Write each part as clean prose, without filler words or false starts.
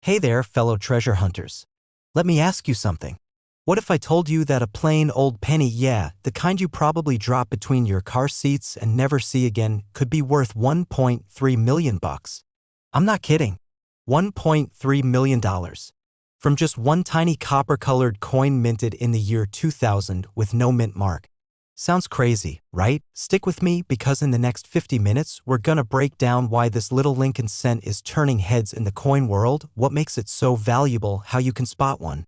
Hey there, fellow treasure hunters. Let me ask you something. What if I told you that a plain old penny, yeah, the kind you probably drop between your car seats and never see again, could be worth 1.3 million bucks? I'm not kidding. $1.3 million. From just one tiny copper-colored coin minted in the year 2000 with no mint mark. Sounds crazy, right? Stick with me because in the next 50 minutes, we're gonna break down why this little Lincoln cent is turning heads in the coin world, what makes it so valuable, how you can spot one,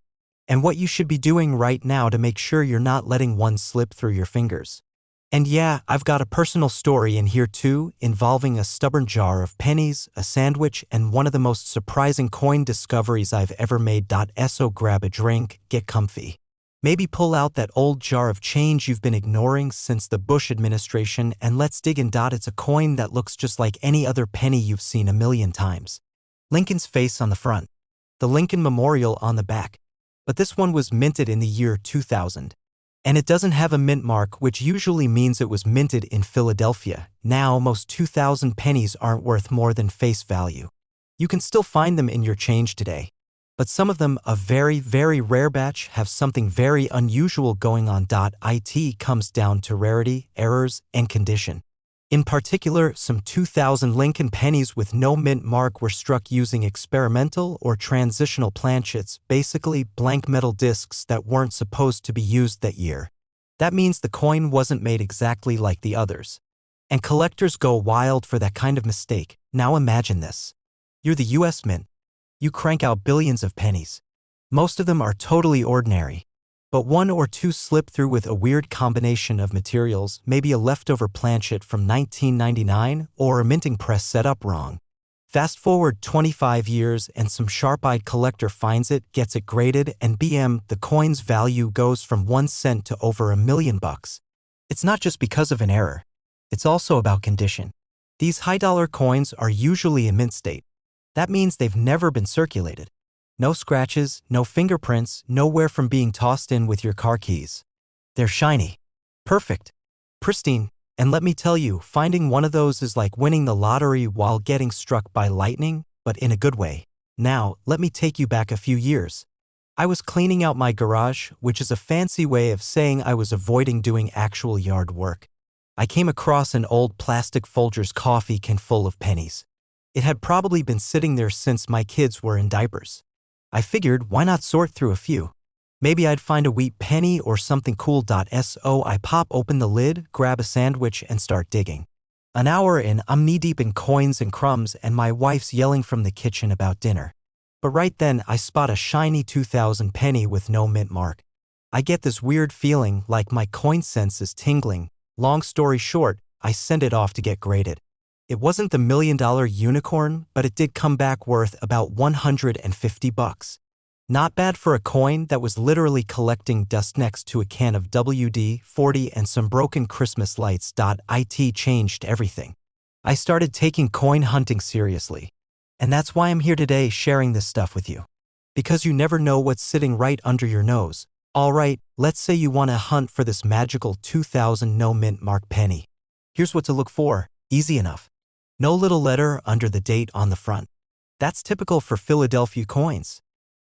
and what you should be doing right now to make sure you're not letting one slip through your fingers. And yeah, I've got a personal story in here too, involving a stubborn jar of pennies, a sandwich, and one of the most surprising coin discoveries I've ever made. So grab a drink, get comfy. Maybe pull out that old jar of change you've been ignoring since the Bush administration and let's dig in. It's a coin that looks just like any other penny you've seen a million times. Lincoln's face on the front, the Lincoln Memorial on the back. But this one was minted in the year 2000. And it doesn't have a mint mark, which usually means it was minted in Philadelphia. Now, most 2000 pennies aren't worth more than face value. You can still find them in your change today. But some of them, a very, very rare batch, have something very unusual going on. It comes down to rarity, errors, and condition. In particular, some 2000 Lincoln pennies with no mint mark were struck using experimental or transitional planchets, basically blank metal discs that weren't supposed to be used that year. That means the coin wasn't made exactly like the others. And collectors go wild for that kind of mistake. Now imagine this. You're the US Mint. You crank out billions of pennies. Most of them are totally ordinary. But one or two slip through with a weird combination of materials, maybe a leftover planchet from 1999 or a minting press set up wrong. Fast forward 25 years and some sharp-eyed collector finds it, gets it graded, and the coin's value goes from 1 cent to over $1 million. It's not just because of an error. It's also about condition. These high-dollar coins are usually in mint state. That means they've never been circulated. No scratches, no fingerprints, nowhere from being tossed in with your car keys. They're shiny. Perfect. Pristine. And let me tell you, finding one of those is like winning the lottery while getting struck by lightning, but in a good way. Now, let me take you back a few years. I was cleaning out my garage, which is a fancy way of saying I was avoiding doing actual yard work. I came across an old plastic Folgers coffee can full of pennies. It had probably been sitting there since my kids were in diapers. I figured, why not sort through a few? Maybe I'd find a wheat penny or something cool. So I pop open the lid, grab a sandwich, and start digging. An hour in, I'm knee-deep in coins and crumbs, and my wife's yelling from the kitchen about dinner. But right then, I spot a shiny 2000 penny with no mint mark. I get this weird feeling like my coin sense is tingling. Long story short, I send it off to get graded. It wasn't the $1 million unicorn, but it did come back worth about 150 bucks. Not bad for a coin that was literally collecting dust next to a can of WD-40 and some broken Christmas lights. It changed everything. I started taking coin hunting seriously. And that's why I'm here today sharing this stuff with you. Because you never know what's sitting right under your nose. Alright, let's say you want to hunt for this magical 2000 no mint mark penny. Here's what to look for. Easy enough. No little letter under the date on the front. That's typical for Philadelphia coins.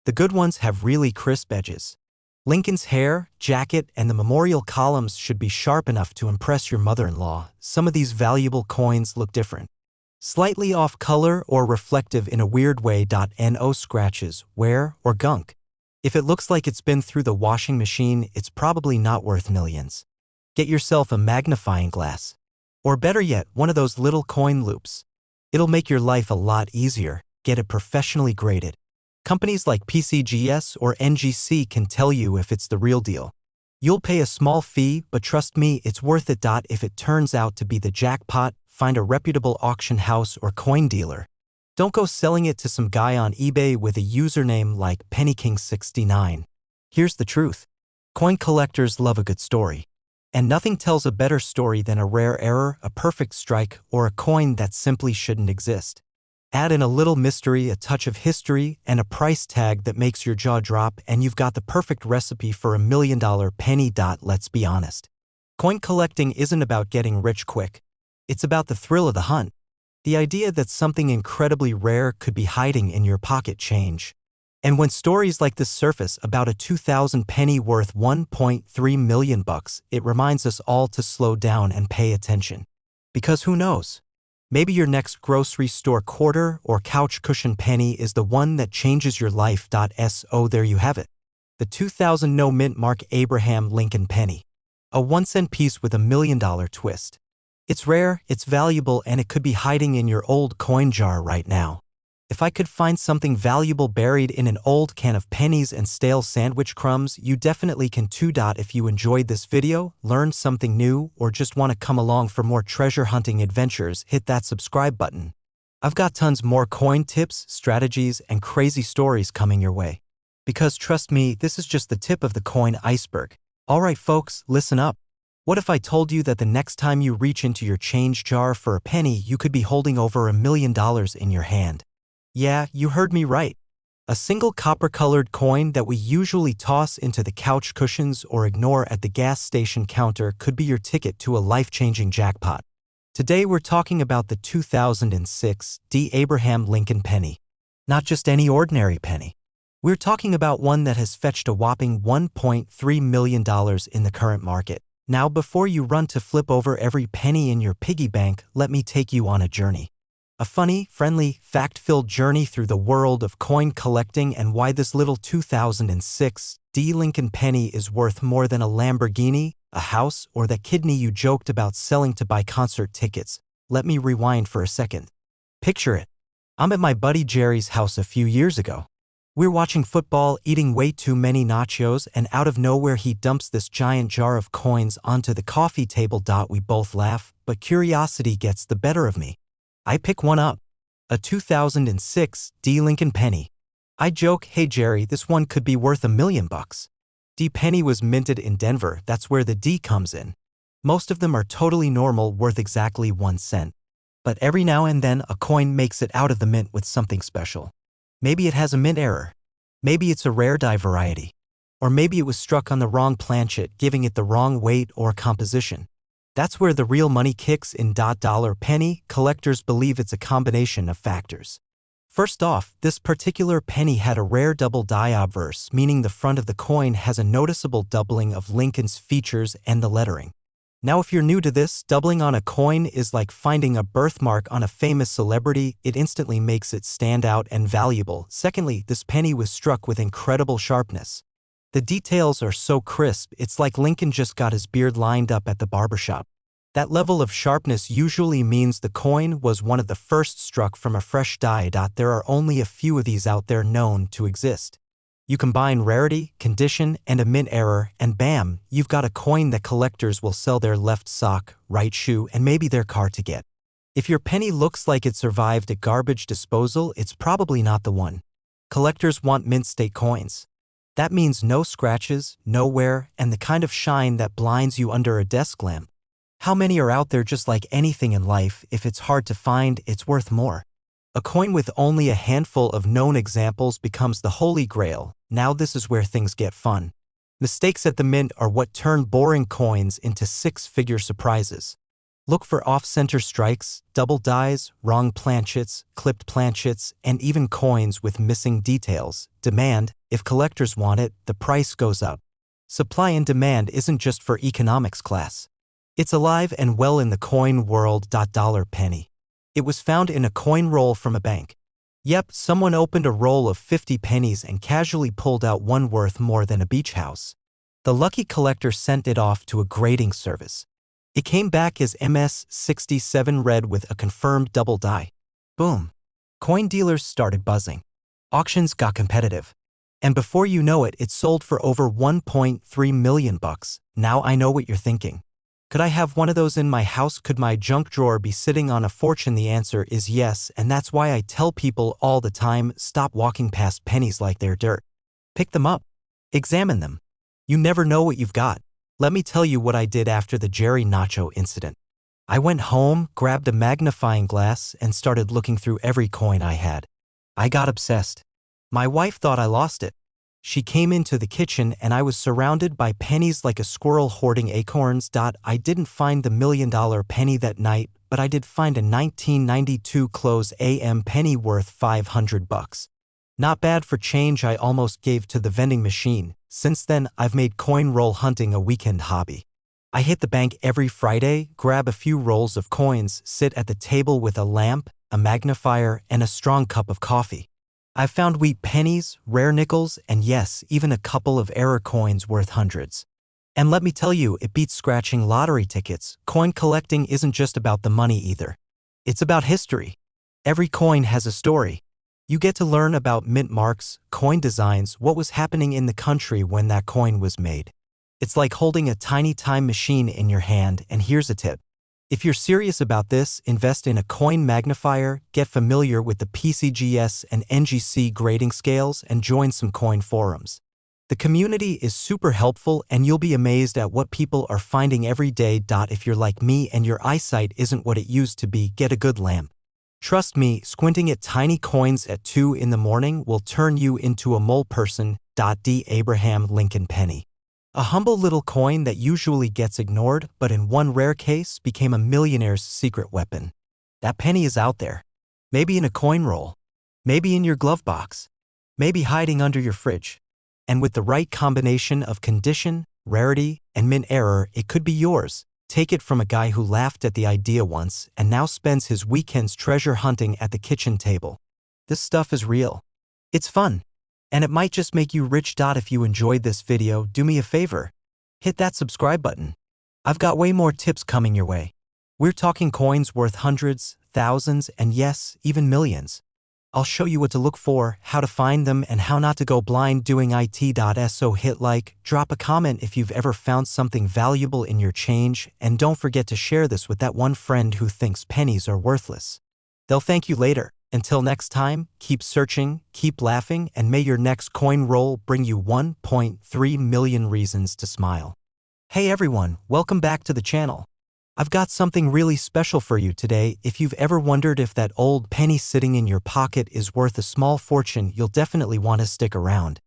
The good ones have really crisp edges. Lincoln's hair, jacket, and the memorial columns should be sharp enough to impress your mother-in-law. Some of these valuable coins look different. Slightly off color or reflective in a weird way. No scratches, wear, or gunk. If it looks like it's been through the washing machine, it's probably not worth millions. Get yourself a magnifying glass. Or better yet, one of those little coin loops. It'll make your life a lot easier. Get it professionally graded. Companies like PCGS or NGC can tell you if it's the real deal. You'll pay a small fee, but trust me, it's worth it. If it turns out to be the jackpot, find a reputable auction house or coin dealer. Don't go selling it to some guy on eBay with a username like PennyKing69. Here's the truth. Coin collectors love a good story. And nothing tells a better story than a rare error, a perfect strike, or a coin that simply shouldn't exist. Add in a little mystery, a touch of history, and a price tag that makes your jaw drop, and you've got the perfect recipe for $1 million penny. Let's be honest. Coin collecting isn't about getting rich quick. It's about the thrill of the hunt. The idea that something incredibly rare could be hiding in your pocket change. And when stories like this surface about a 2000 penny worth 1.3 million bucks, it reminds us all to slow down and pay attention. Because who knows? Maybe your next grocery store quarter or couch cushion penny is the one that changes your life. So there you have it. The 2000 no mint mark Abraham Lincoln penny. A 1-cent piece with a $1 million twist. It's rare, it's valuable, and it could be hiding in your old coin jar right now. If I could find something valuable buried in an old can of pennies and stale sandwich crumbs, you definitely can too. If you enjoyed this video, learned something new, or just want to come along for more treasure hunting adventures, hit that subscribe button. I've got tons more coin tips, strategies, and crazy stories coming your way. Because trust me, this is just the tip of the coin iceberg. Alright folks, listen up. What if I told you that the next time you reach into your change jar for a penny, you could be holding over $1 million in your hand? Yeah, you heard me right. A single copper-colored coin that we usually toss into the couch cushions or ignore at the gas station counter could be your ticket to a life-changing jackpot. Today we're talking about the 2006 Abraham Lincoln penny. Not just any ordinary penny. We're talking about one that has fetched a whopping $1.3 million in the current market. Now before you run to flip over every penny in your piggy bank, let me take you on a journey. A funny, friendly, fact-filled journey through the world of coin collecting and why this little 2006 Lincoln penny is worth more than a Lamborghini, a house, or that kidney you joked about selling to buy concert tickets. Let me rewind for a second. Picture it. I'm at my buddy Jerry's house a few years ago. We're watching football, eating way too many nachos, and out of nowhere he dumps this giant jar of coins onto the coffee table. We both laugh, but curiosity gets the better of me. I pick one up. A 2006 Lincoln penny. I joke, hey Jerry, this one could be worth $1 million. Penny was minted in Denver, that's where the D comes in. Most of them are totally normal, worth exactly 1 cent. But every now and then a coin makes it out of the mint with something special. Maybe it has a mint error. Maybe it's a rare die variety. Or maybe it was struck on the wrong planchet, giving it the wrong weight or composition. That's where the real money kicks in. Penny collectors believe it's a combination of factors. First off, this particular penny had a rare double die obverse, meaning the front of the coin has a noticeable doubling of Lincoln's features and the lettering. Now if you're new to this, doubling on a coin is like finding a birthmark on a famous celebrity. It instantly makes it stand out and valuable. Secondly, this penny was struck with incredible sharpness. The details are so crisp, it's like Lincoln just got his beard lined up at the barbershop. That level of sharpness usually means the coin was one of the first struck from a fresh die. There are only a few of these out there known to exist. You combine rarity, condition, and a mint error, and bam, you've got a coin that collectors will sell their left sock, right shoe, and maybe their car to get. If your penny looks like it survived a garbage disposal, it's probably not the one. Collectors want mint state coins. That means no scratches, no wear, and the kind of shine that blinds you under a desk lamp. How many are out there? Just like anything in life, if it's hard to find, it's worth more. A coin with only a handful of known examples becomes the holy grail. Now this is where things get fun. Mistakes at the mint are what turn boring coins into six-figure surprises. Look for off-center strikes, double dies, wrong planchets, clipped planchets, and even coins with missing details. Demand: if collectors want it, the price goes up. Supply and demand isn't just for economics class. It's alive and well in the coin world. Penny. It was found in a coin roll from a bank. Yep, someone opened a roll of 50 pennies and casually pulled out one worth more than a beach house. The lucky collector sent it off to a grading service. It came back as MS-67 red with a confirmed double die. Boom. Coin dealers started buzzing. Auctions got competitive. And before you know it, it sold for over $1.3 million. Now I know what you're thinking. Could I have one of those in my house? Could my junk drawer be sitting on a fortune? The answer is yes, and that's why I tell people all the time, stop walking past pennies like they're dirt. Pick them up. Examine them. You never know what you've got. Let me tell you what I did after the Jerry Nacho incident. I went home, grabbed a magnifying glass, and started looking through every coin I had. I got obsessed. My wife thought I lost it. She came into the kitchen and I was surrounded by pennies like a squirrel hoarding acorns. I didn't find the $1 million penny that night, but I did find a 1992 close AM penny worth 500 bucks. Not bad for change I almost gave to the vending machine. Since then, I've made coin roll hunting a weekend hobby. I hit the bank every Friday, grab a few rolls of coins, sit at the table with a lamp, a magnifier, and a strong cup of coffee. I've found wheat pennies, rare nickels, and yes, even a couple of error coins worth hundreds. And let me tell you, it beats scratching lottery tickets. Coin collecting isn't just about the money either. It's about history. Every coin has a story. You get to learn about mint marks, coin designs, what was happening in the country when that coin was made. It's like holding a tiny time machine in your hand, and here's a tip. If you're serious about this, invest in a coin magnifier, get familiar with the PCGS and NGC grading scales, and join some coin forums. The community is super helpful, and you'll be amazed at what people are finding every day. If you're like me and your eyesight isn't what it used to be, get a good lamp. Trust me, squinting at tiny coins at 2 in the morning will turn you into a mole person. D. Abraham Lincoln penny. A humble little coin that usually gets ignored, but in one rare case became a millionaire's secret weapon. That penny is out there. Maybe in a coin roll. Maybe in your glove box. Maybe hiding under your fridge. And with the right combination of condition, rarity, and mint error, it could be yours. Take it from a guy who laughed at the idea once and now spends his weekends treasure hunting at the kitchen table. This stuff is real. It's fun. And it might just make you rich. If you enjoyed this video, do me a favor. Hit that subscribe button. I've got way more tips coming your way. We're talking coins worth hundreds, thousands, and yes, even millions. I'll show you what to look for, how to find them, and how not to go blind doing it. So hit like, drop a comment if you've ever found something valuable in your change, and don't forget to share this with that one friend who thinks pennies are worthless. They'll thank you later. Until next time, keep searching, keep laughing, and may your next coin roll bring you 1.3 million reasons to smile. Hey everyone, welcome back to the channel. I've got something really special for you today. If you've ever wondered if that old penny sitting in your pocket is worth a small fortune, you'll definitely want to stick around.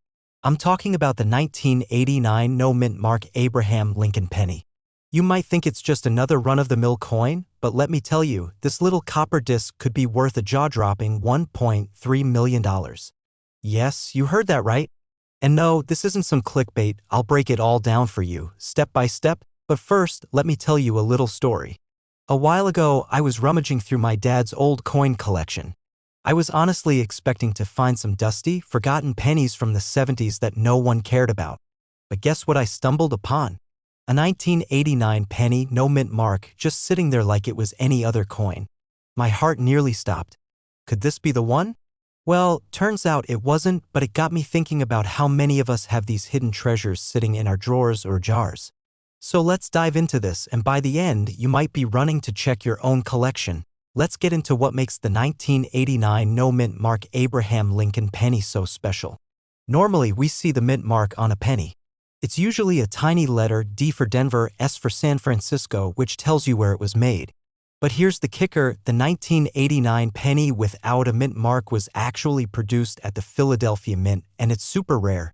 I'm talking about the 1989 no-mint mark Abraham Lincoln penny. You might think it's just another run-of-the-mill coin, but let me tell you, this little copper disc could be worth a jaw-dropping $1.3 million. Yes, you heard that right. And no, this isn't some clickbait. I'll break it all down for you, step by step. But first, let me tell you a little story. A while ago, I was rummaging through my dad's old coin collection. I was honestly expecting to find some dusty, forgotten pennies from the 70s that no one cared about. But guess what I stumbled upon? A 1989 penny, no mint mark, just sitting there like it was any other coin. My heart nearly stopped. Could this be the one? Well, turns out it wasn't, but it got me thinking about how many of us have these hidden treasures sitting in our drawers or jars. So let's dive into this, and by the end, you might be running to check your own collection. Let's get into what makes the 1989 no mint mark Abraham Lincoln penny so special. Normally, we see the mint mark on a penny. It's usually a tiny letter, D for Denver, S for San Francisco, which tells you where it was made. But here's the kicker, the 1989 penny without a mint mark was actually produced at the Philadelphia Mint, and it's super rare.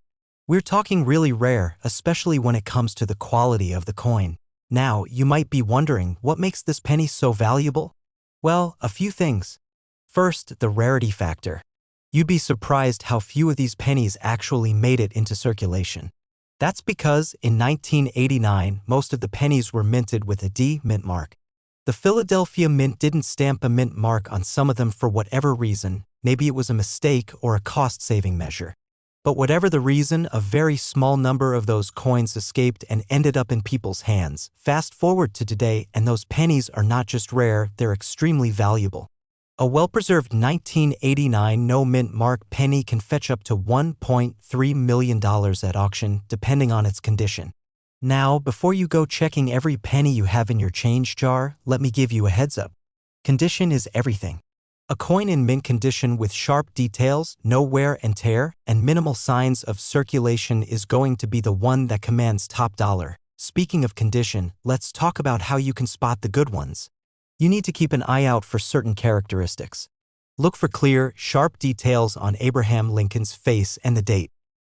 We're talking really rare, especially when it comes to the quality of the coin. Now, you might be wondering, what makes this penny so valuable? Well, a few things. First, the rarity factor. You'd be surprised how few of these pennies actually made it into circulation. That's because, in 1989, most of the pennies were minted with a D mint mark. The Philadelphia Mint didn't stamp a mint mark on some of them for whatever reason. Maybe it was a mistake or a cost-saving measure. But whatever the reason, a very small number of those coins escaped and ended up in people's hands. Fast forward to today, and those pennies are not just rare, they're extremely valuable. A well-preserved 1989 no-mint mark penny can fetch up to $1.3 million at auction, depending on its condition. Now, before you go checking every penny you have in your change jar, let me give you a heads up. Condition is everything. A coin in mint condition with sharp details, no wear and tear, and minimal signs of circulation is going to be the one that commands top dollar. Speaking of condition, let's talk about how you can spot the good ones. You need to keep an eye out for certain characteristics. Look for clear, sharp details on Abraham Lincoln's face and the date.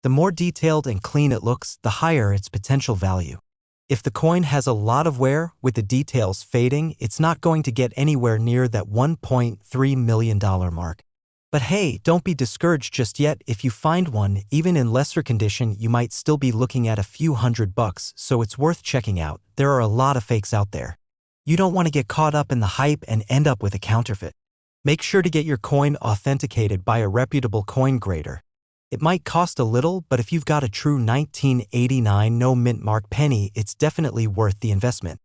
The more detailed and clean it looks, the higher its potential value. If the coin has a lot of wear, with the details fading, it's not going to get anywhere near that $1.3 million mark. But hey, don't be discouraged just yet. If you find one, even in lesser condition, you might still be looking at a few $100, so it's worth checking out. There are a lot of fakes out there. You don't want to get caught up in the hype and end up with a counterfeit. Make sure to get your coin authenticated by a reputable coin grader. It might cost a little, but if you've got a true 1989 no mint mark penny, it's definitely worth the investment.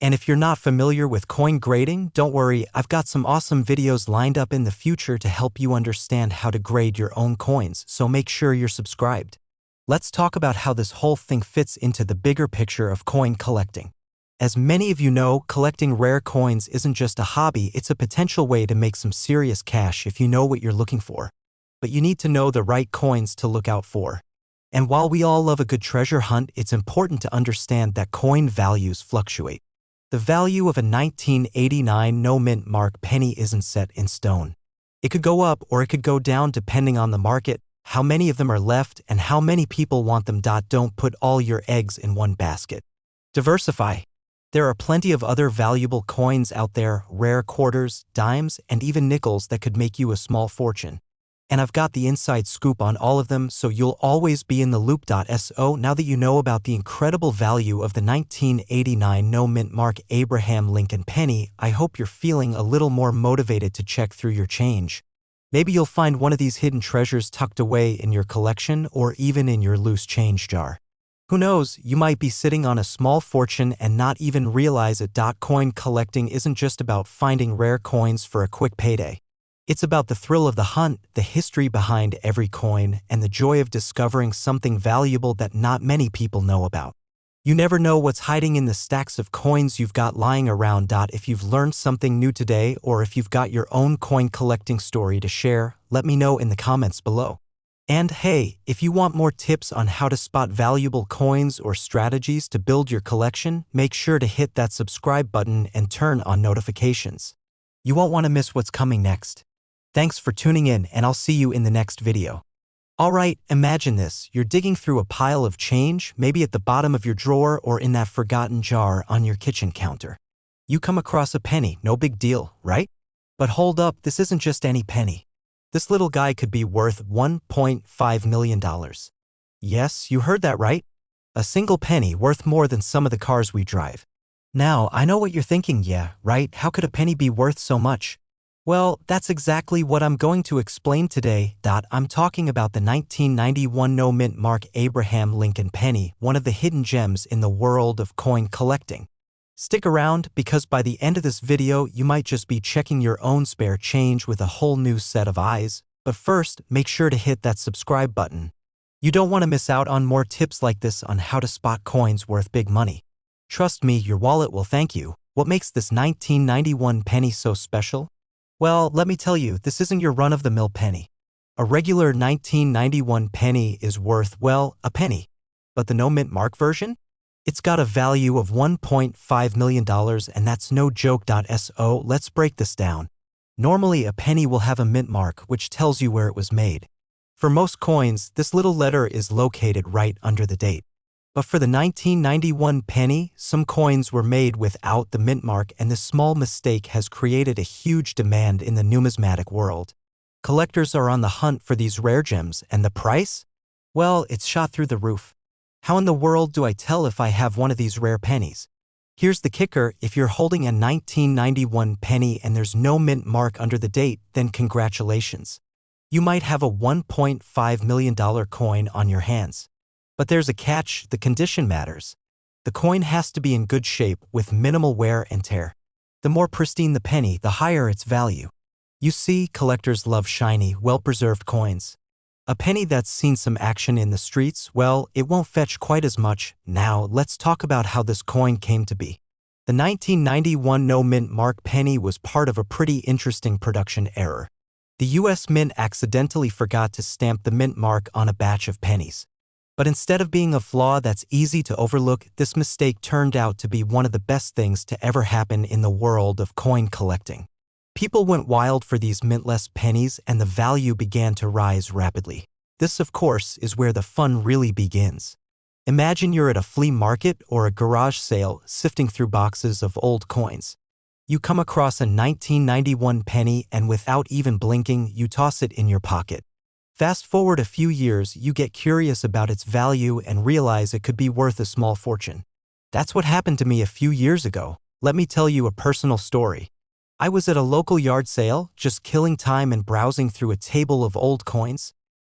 And if you're not familiar with coin grading, don't worry, I've got some awesome videos lined up in the future to help you understand how to grade your own coins, so make sure you're subscribed. Let's talk about how this whole thing fits into the bigger picture of coin collecting. As many of you know, collecting rare coins isn't just a hobby, it's a potential way to make some serious cash if you know what you're looking for. But you need to know the right coins to look out for. And while we all love a good treasure hunt, it's important to understand that coin values fluctuate. The value of a 1989 no mint mark penny isn't set in stone. It could go up or it could go down depending on the market, how many of them are left, and how many people want them. Don't put all your eggs in one basket. Diversify. There are plenty of other valuable coins out there, rare quarters, dimes, and even nickels that could make you a small fortune. And I've got the inside scoop on all of them, so you'll always be in the loop. So now that you know about the incredible value of the 1989 no mint mark Abraham Lincoln penny, I hope you're feeling a little more motivated to check through your change. Maybe you'll find one of these hidden treasures tucked away in your collection or even in your loose change jar. Who knows, you might be sitting on a small fortune and not even realize it. Coin collecting isn't just about finding rare coins for a quick payday. It's about the thrill of the hunt, the history behind every coin, and the joy of discovering something valuable that not many people know about. You never know what's hiding in the stacks of coins you've got lying around. If you've learned something new today, or if you've got your own coin collecting story to share, let me know in the comments below. And hey, if you want more tips on how to spot valuable coins or strategies to build your collection, make sure to hit that subscribe button and turn on notifications. You won't want to miss what's coming next. Thanks for tuning in, and I'll see you in the next video. Alright, imagine this. You're digging through a pile of change, maybe at the bottom of your drawer or in that forgotten jar on your kitchen counter. You come across a penny, no big deal, right? But hold up, this isn't just any penny. This little guy could be worth $1.5 million. Yes, you heard that right. A single penny worth more than some of the cars we drive. Now, I know what you're thinking, yeah, right? How could a penny be worth so much? Well, that's exactly what I'm going to explain today. I'm talking about the 1991 no mint mark Abraham Lincoln penny, one of the hidden gems in the world of coin collecting. Stick around, because by the end of this video, you might just be checking your own spare change with a whole new set of eyes. But first, make sure to hit that subscribe button. You don't want to miss out on more tips like this on how to spot coins worth big money. Trust me, your wallet will thank you. What makes this 1991 penny so special? Well, let me tell you, this isn't your run-of-the-mill penny. A regular 1991 penny is worth, well, a penny. But the no mint mark version? It's got a value of $1.5 million, and that's no joke. So let's break this down. Normally, a penny will have a mint mark, which tells you where it was made. For most coins, this little letter is located right under the date. But for the 1991 penny, some coins were made without the mint mark, and this small mistake has created a huge demand in the numismatic world. Collectors are on the hunt for these rare gems, and the price? Well, it's shot through the roof. How in the world do I tell if I have one of these rare pennies? Here's the kicker: if you're holding a 1991 penny and there's no mint mark under the date, then congratulations. You might have a $1.5 million coin on your hands. But there's a catch: the condition matters. The coin has to be in good shape with minimal wear and tear. The more pristine the penny, the higher its value. You see, collectors love shiny, well-preserved coins. A penny that's seen some action in the streets, well, it won't fetch quite as much. Now, let's talk about how this coin came to be. The 1991 no mint mark penny was part of a pretty interesting production error. The US Mint accidentally forgot to stamp the mint mark on a batch of pennies. But instead of being a flaw that's easy to overlook, this mistake turned out to be one of the best things to ever happen in the world of coin collecting. People went wild for these mintless pennies, and the value began to rise rapidly. This, of course, is where the fun really begins. Imagine you're at a flea market or a garage sale sifting through boxes of old coins. You come across a 1991 penny and without even blinking, you toss it in your pocket. Fast forward a few years, you get curious about its value and realize it could be worth a small fortune. That's what happened to me a few years ago. Let me tell you a personal story. I was at a local yard sale, just killing time and browsing through a table of old coins.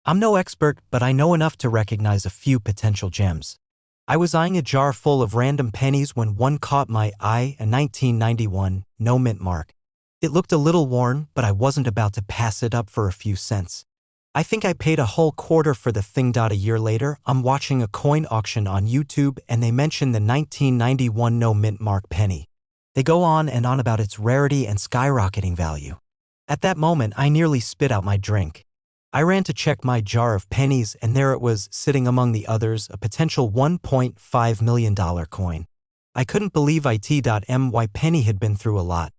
I'm no expert, but I know enough to recognize a few potential gems. I was eyeing a jar full of random pennies when one caught my eye, a 1991, no mint mark. It looked a little worn, but I wasn't about to pass it up for a few cents. I think I paid a whole quarter for the thing. A year later, I'm watching a coin auction on YouTube and they mention the 1991 no mint mark penny. They go on and on about its rarity and skyrocketing value. At that moment, I nearly spit out my drink. I ran to check my jar of pennies and there it was, sitting among the others, a potential $1.5 million coin. I couldn't believe my penny had been through a lot.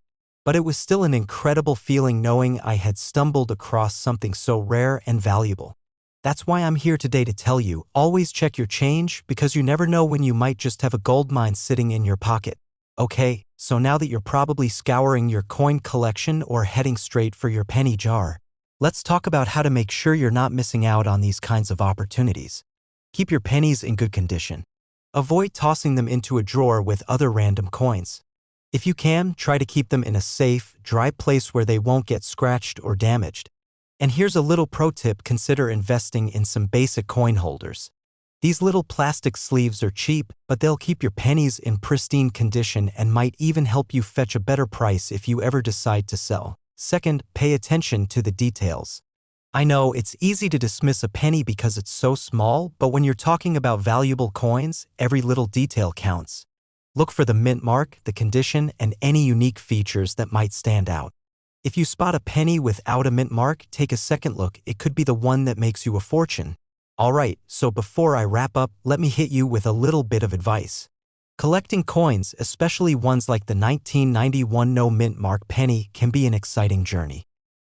But it was still an incredible feeling knowing I had stumbled across something so rare and valuable. That's why I'm here today to tell you, always check your change because you never know when you might just have a gold mine sitting in your pocket. Okay, so now that you're probably scouring your coin collection or heading straight for your penny jar, let's talk about how to make sure you're not missing out on these kinds of opportunities. Keep your pennies in good condition. Avoid tossing them into a drawer with other random coins. If you can, try to keep them in a safe, dry place where they won't get scratched or damaged. And here's a little pro tip: consider investing in some basic coin holders. These little plastic sleeves are cheap, but they'll keep your pennies in pristine condition and might even help you fetch a better price if you ever decide to sell. Second, pay attention to the details. I know it's easy to dismiss a penny because it's so small, but when you're talking about valuable coins, every little detail counts. Look for the mint mark, the condition, and any unique features that might stand out. If you spot a penny without a mint mark, take a second look. It could be the one that makes you a fortune. Alright, so before I wrap up, let me hit you with a little bit of advice. Collecting coins, especially ones like the 1991 no mint mark penny, can be an exciting journey.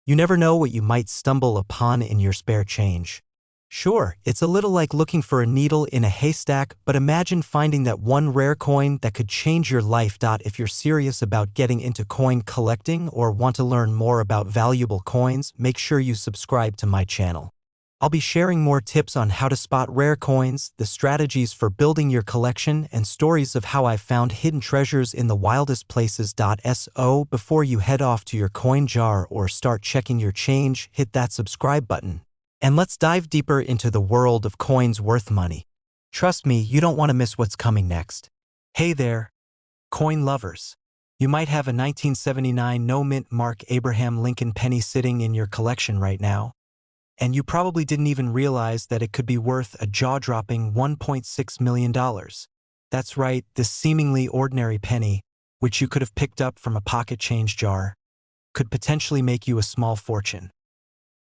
You never know what you might stumble upon in your spare change. Sure, it's a little like looking for a needle in a haystack, but imagine finding that one rare coin that could change your life. If you're serious about getting into coin collecting or want to learn more about valuable coins, make sure you subscribe to my channel. I'll be sharing more tips on how to spot rare coins, the strategies for building your collection, and stories of how I've found hidden treasures in the wildest places. So before you head off to your coin jar or start checking your change, hit that subscribe button. And let's dive deeper into the world of coins worth money. Trust me, you don't want to miss what's coming next. Hey there, coin lovers. You might have a 1979 no mint mark Abraham Lincoln penny sitting in your collection right now. And you probably didn't even realize that it could be worth a jaw-dropping $1.6 million. That's right, this seemingly ordinary penny, which you could have picked up from a pocket change jar, could potentially make you a small fortune.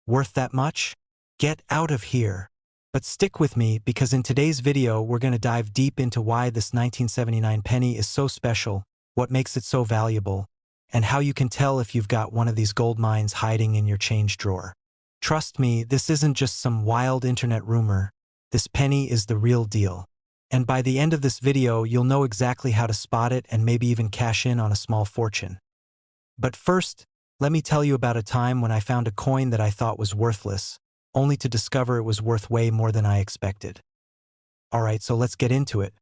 Worth that much? Get out of here. But stick with me because in today's video we're going to dive deep into why this 1979 penny is so special, what makes it so valuable, and how you can tell if you've got one of these gold mines hiding in your change drawer. Trust me, this isn't just some wild internet rumor. This penny is the real deal. And by the end of this video you'll know exactly how to spot it and maybe even cash in on a small fortune. But first, let me tell you about a time when I found a coin that I thought was worthless, only to discover it was worth way more than I expected. Alright, so let's get into it.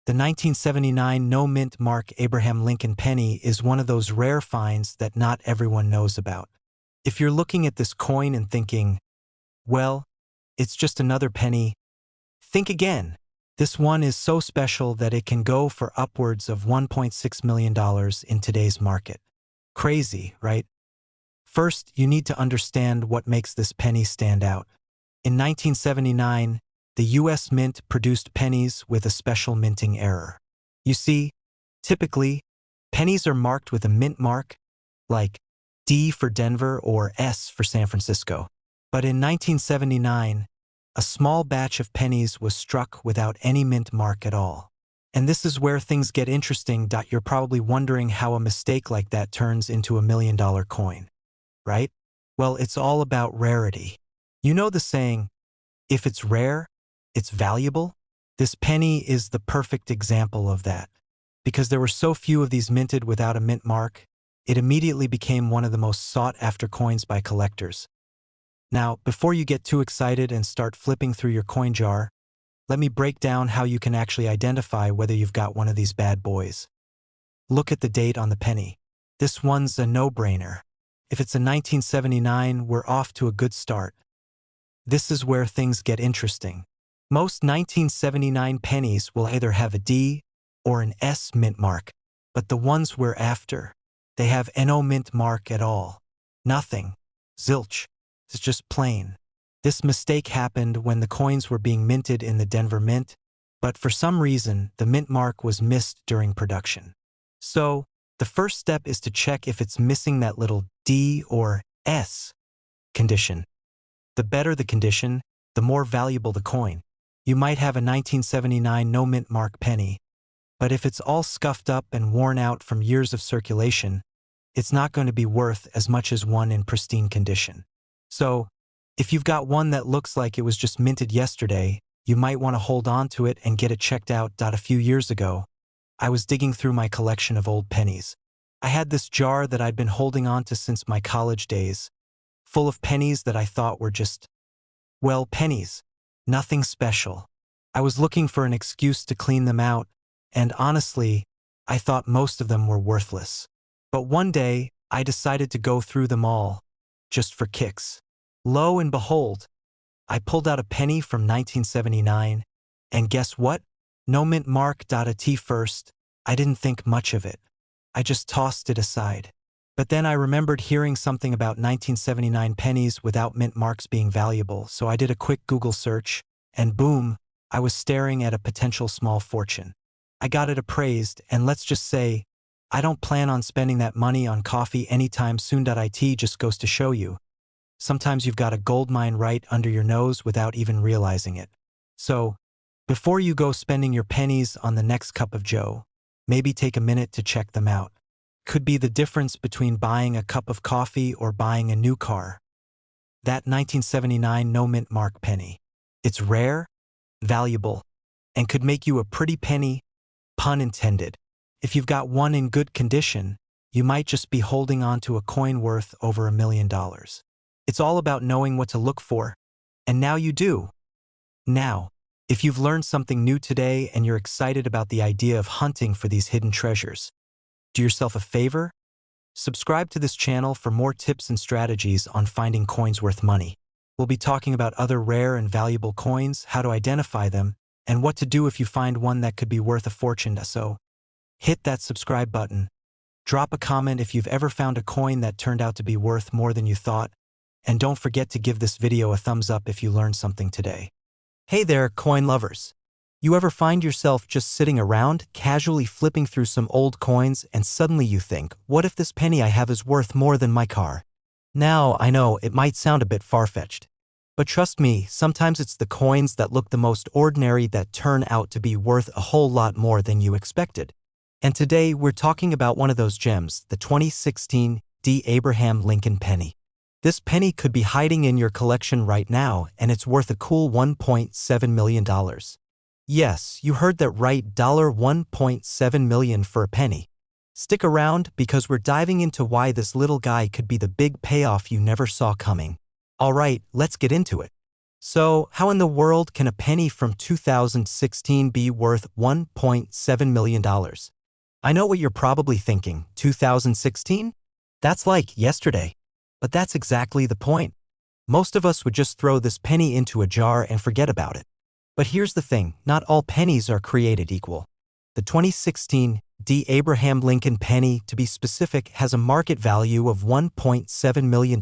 The 1979 no mint mark Abraham Lincoln penny is one of those rare finds that not everyone knows about. If you're looking at this coin and thinking, well, it's just another penny, think again. This one is so special that it can go for upwards of $1.6 million in today's market. Crazy, right? First, you need to understand what makes this penny stand out. In 1979, the U.S. Mint produced pennies with a special minting error. You see, typically, pennies are marked with a mint mark, like D for Denver or S for San Francisco. But in 1979, a small batch of pennies was struck without any mint mark at all. And this is where things get interesting. You're probably wondering how a mistake like that turns into $1 million coin. Right? Well, it's all about rarity. You know the saying, if it's rare, it's valuable? This penny is the perfect example of that. Because there were so few of these minted without a mint mark, it immediately became one of the most sought-after coins by collectors. Now, before you get too excited and start flipping through your coin jar, let me break down how you can actually identify whether you've got one of these bad boys. Look at the date on the penny. This one's a no-brainer. If it's a 1979, we're off to a good start. This is where things get interesting. Most 1979 pennies will either have a D or an S mint mark, but the ones we're after, they have no mint mark at all. Nothing. Zilch. It's just plain. This mistake happened when the coins were being minted in the Denver Mint, but for some reason, the mint mark was missed during production. So, the first step is to check if it's missing that little D or S condition. The better the condition, the more valuable the coin. You might have a 1979 no mint mark penny, but if it's all scuffed up and worn out from years of circulation, it's not going to be worth as much as one in pristine condition. So, if you've got one that looks like it was just minted yesterday, you might want to hold on to it and get it checked out. A few years ago, I was digging through my collection of old pennies. I had this jar that I'd been holding on to since my college days, full of pennies that I thought were just, well, pennies. Nothing special. I was looking for an excuse to clean them out, and honestly, I thought most of them were worthless. But one day, I decided to go through them all, just for kicks. Lo and behold, I pulled out a penny from 1979, and guess what? No mint mark. At first, I didn't think much of it. I just tossed it aside. But then I remembered hearing something about 1979 pennies without mint marks being valuable, so I did a quick Google search, and boom, I was staring at a potential small fortune. I got it appraised, and let's just say, I don't plan on spending that money on coffee anytime soon. It just goes to show you. Sometimes you've got a gold mine right under your nose without even realizing it. So, before you go spending your pennies on the next cup of joe, maybe take a minute to check them out. Could be the difference between buying a cup of coffee or buying a new car. That 1979 no mint mark penny. It's rare, valuable, and could make you a pretty penny, pun intended. If you've got one in good condition, you might just be holding on to a coin worth over $1 million. It's all about knowing what to look for, and now you do. Now, if you've learned something new today and you're excited about the idea of hunting for these hidden treasures, do yourself a favor. Subscribe to this channel for more tips and strategies on finding coins worth money. We'll be talking about other rare and valuable coins, how to identify them, and what to do if you find one that could be worth a fortune. So, hit that subscribe button. Drop a comment if you've ever found a coin that turned out to be worth more than you thought, and don't forget to give this video a thumbs up if you learned something today. Hey there, coin lovers. You ever find yourself just sitting around, casually flipping through some old coins, and suddenly you think, what if this penny I have is worth more than my car? Now, I know it might sound a bit far-fetched, but trust me, sometimes it's the coins that look the most ordinary that turn out to be worth a whole lot more than you expected. And today, we're talking about one of those gems, the 2016 D. Abraham Lincoln penny. This penny could be hiding in your collection right now, and it's worth a cool $1.7 million. Yes, you heard that right, $1.7 million for a penny. Stick around because we're diving into why this little guy could be the big payoff you never saw coming. Alright, let's get into it. So, how in the world can a penny from 2016 be worth $1.7 million? I know what you're probably thinking, 2016? That's like yesterday. But that's exactly the point. Most of us would just throw this penny into a jar and forget about it. But here's the thing, not all pennies are created equal. The 2016 D. Abraham Lincoln penny, to be specific, has a market value of $1.7 million,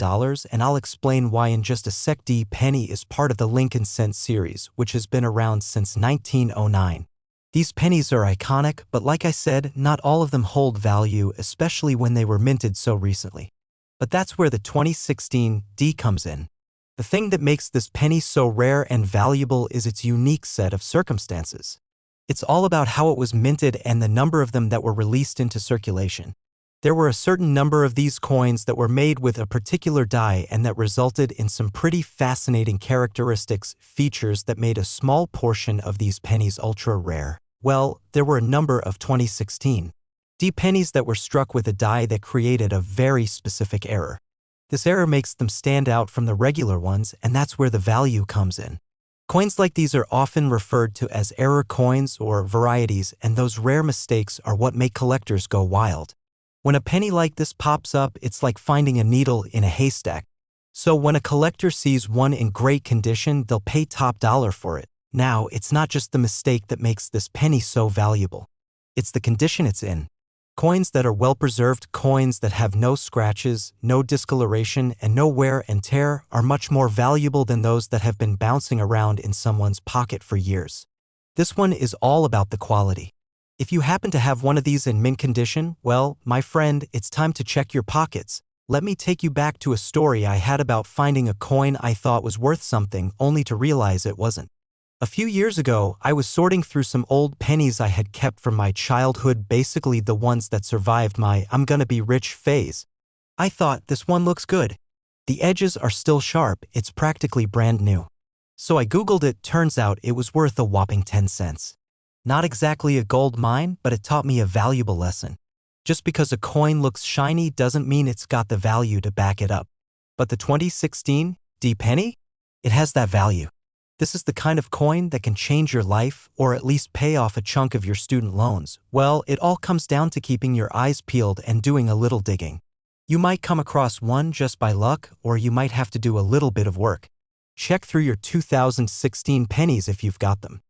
and I'll explain why in just a sec. D penny is part of the Lincoln cent series, which has been around since 1909. These pennies are iconic, but like I said, not all of them hold value, especially when they were minted so recently. But that's where the 2016 D comes in. The thing that makes this penny so rare and valuable is its unique set of circumstances. It's all about how it was minted and the number of them that were released into circulation. There were a certain number of these coins that were made with a particular die and that resulted in some pretty fascinating characteristics, features that made a small portion of these pennies ultra rare. Well, there were a number of 2016 D pennies that were struck with a die that created a very specific error. This error makes them stand out from the regular ones, and that's where the value comes in. Coins like these are often referred to as error coins or varieties, and those rare mistakes are what make collectors go wild. When a penny like this pops up, it's like finding a needle in a haystack. So when a collector sees one in great condition, they'll pay top dollar for it. Now, it's not just the mistake that makes this penny so valuable. It's the condition it's in. Coins that are well-preserved, coins that have no scratches, no discoloration, and no wear and tear are much more valuable than those that have been bouncing around in someone's pocket for years. This one is all about the quality. If you happen to have one of these in mint condition, well, my friend, it's time to check your pockets. Let me take you back to a story I had about finding a coin I thought was worth something, only to realize it wasn't. A few years ago, I was sorting through some old pennies I had kept from my childhood, basically the ones that survived my I'm gonna be rich phase. I thought, this one looks good. The edges are still sharp, it's practically brand new. So I googled it, turns out it was worth a whopping 10 cents. Not exactly a gold mine, but it taught me a valuable lesson. Just because a coin looks shiny doesn't mean it's got the value to back it up. But the 2016 D penny? It has that value. This is the kind of coin that can change your life, or at least pay off a chunk of your student loans. Well, it all comes down to keeping your eyes peeled and doing a little digging. You might come across one just by luck, or you might have to do a little bit of work. Check through your 2016 pennies if you've got them.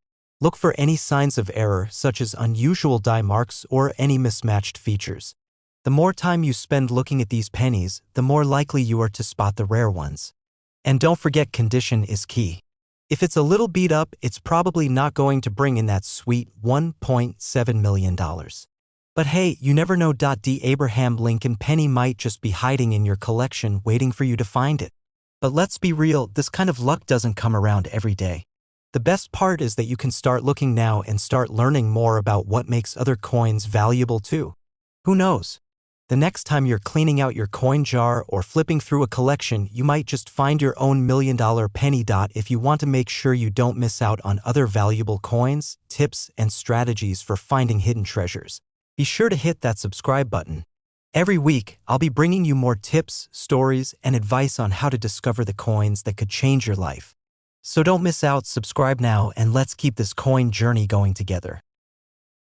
Look for any signs of error, such as unusual die marks or any mismatched features. The more time you spend looking at these pennies, the more likely you are to spot the rare ones. And don't forget, condition is key. If it's a little beat up, it's probably not going to bring in that sweet $1.7 million. But hey, you never know. The Abraham Lincoln penny might just be hiding in your collection waiting for you to find it. But let's be real, this kind of luck doesn't come around every day. The best part is that you can start looking now and start learning more about what makes other coins valuable too. Who knows? The next time you're cleaning out your coin jar or flipping through a collection, you might just find your own $1 million penny. If you want to make sure you don't miss out on other valuable coins, tips, and strategies for finding hidden treasures, be sure to hit that subscribe button. Every week, I'll be bringing you more tips, stories, and advice on how to discover the coins that could change your life. So don't miss out, subscribe now, and let's keep this coin journey going together.